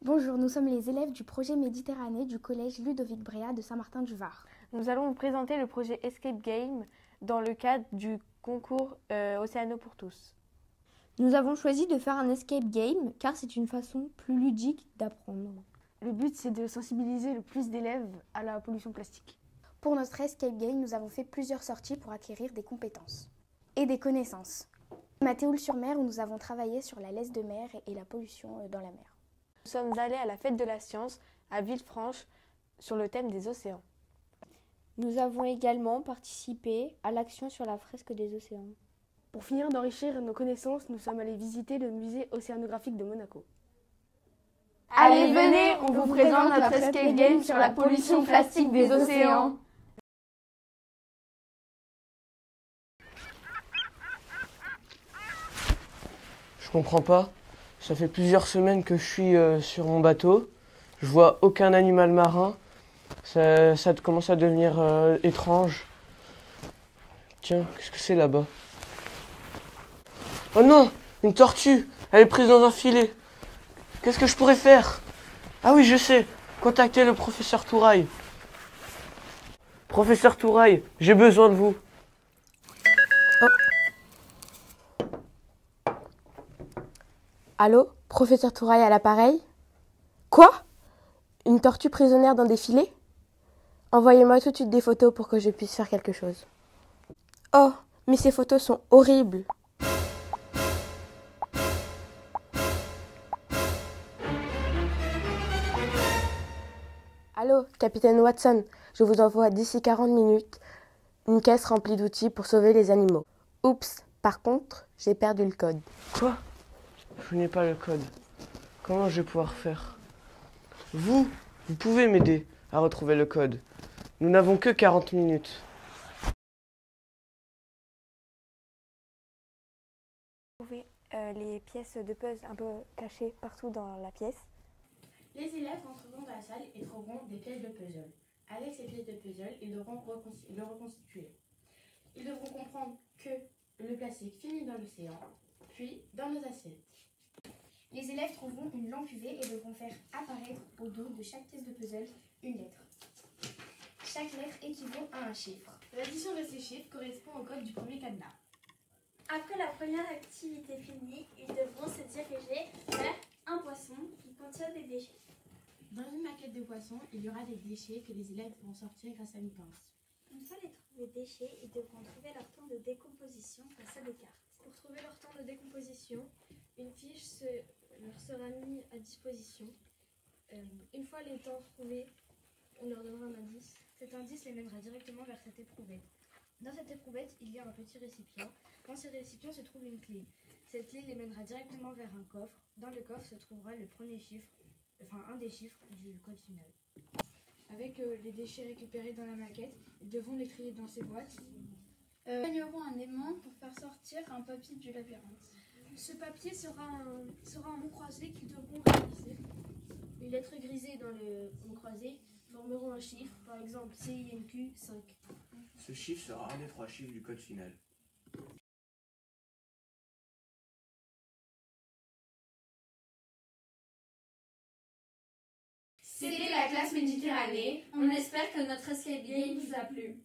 Bonjour, nous sommes les élèves du projet Méditerranée du collège Ludovic Bréa de Saint-Martin-du-Var. Nous allons vous présenter le projet Escape Game dans le cadre du concours Océano pour tous. Nous avons choisi de faire un escape game car c'est une façon plus ludique d'apprendre. Le but, c'est de sensibiliser le plus d'élèves à la pollution plastique. Pour notre escape game, nous avons fait plusieurs sorties pour acquérir des compétences et des connaissances. À Théoule-sur-Mer, où nous avons travaillé sur la laisse de mer et la pollution dans la mer. Nous sommes allés à la fête de la science à Villefranche sur le thème des océans. Nous avons également participé à l'action sur la fresque des océans. Pour finir d'enrichir nos connaissances, nous sommes allés visiter le musée océanographique de Monaco. Allez, venez, on vous présente notre escape game sur la pollution plastique des océans. Je comprends pas. Ça fait plusieurs semaines que je suis sur mon bateau. Je vois aucun animal marin. Ça commence à devenir étrange. Tiens, qu'est-ce que c'est là-bas? Oh non! Une tortue! Elle est prise dans un filet. Qu'est-ce que je pourrais faire? Ah oui, je sais. Contacter le professeur Touraille. Professeur Touraille, j'ai besoin de vous. Allô, professeur Touraille à l'appareil? Quoi? Une tortue prisonnière dans des filets? Envoyez-moi tout de suite des photos pour que je puisse faire quelque chose. Oh, mais ces photos sont horribles. Allô, capitaine Watson, je vous envoie d'ici 40 minutes une caisse remplie d'outils pour sauver les animaux. Oups, par contre, j'ai perdu le code. Quoi? Je n'ai pas le code. Comment je vais pouvoir faire? Vous pouvez m'aider à retrouver le code. Nous n'avons que 40 minutes. Vous trouvez les pièces de puzzle un peu cachées partout dans la pièce. Les élèves entreront dans la salle et trouveront des pièces de puzzle. Avec ces pièces de puzzle, ils devront le reconstituer. Ils devront comprendre que le plastique finit dans l'océan, puis dans nos assiettes. Les élèves trouveront une lampe UV et devront faire apparaître au dos de chaque pièce de puzzle une lettre. Chaque lettre équivaut à un chiffre. L'addition de ces chiffres correspond au code du premier cadenas. Après la première activité finie, ils devront se diriger vers un poisson qui contient des déchets. Dans une maquette de poisson, il y aura des déchets que les élèves vont sortir grâce à une pince. Une fois les déchets, ils devront trouver leur temps de décomposition grâce à des cartes. Pour trouver leur temps de décomposition, une fiche leur sera mise à disposition. Une fois les temps trouvés, on leur donnera un indice. Cet indice les mènera directement vers cette éprouvette. Dans cette éprouvette, il y a un petit récipient. Dans ce récipient se trouve une clé. Cette clé les mènera directement vers un coffre. Dans le coffre se trouvera le premier chiffre, un des chiffres du code final. Avec les déchets récupérés dans la maquette, ils devront les trier dans ces boîtes. Ils gagneront un aimant pour faire sortir un papier du labyrinthe. Ce papier sera un mot croisé qu'ils devront réaliser. Les lettres grisées dans le mot croisé formeront un chiffre, par exemple CINQ 5. Ce chiffre sera un des 3 chiffres du code final. C'était la classe Méditerranée. On espère que notre escape game vous a plu.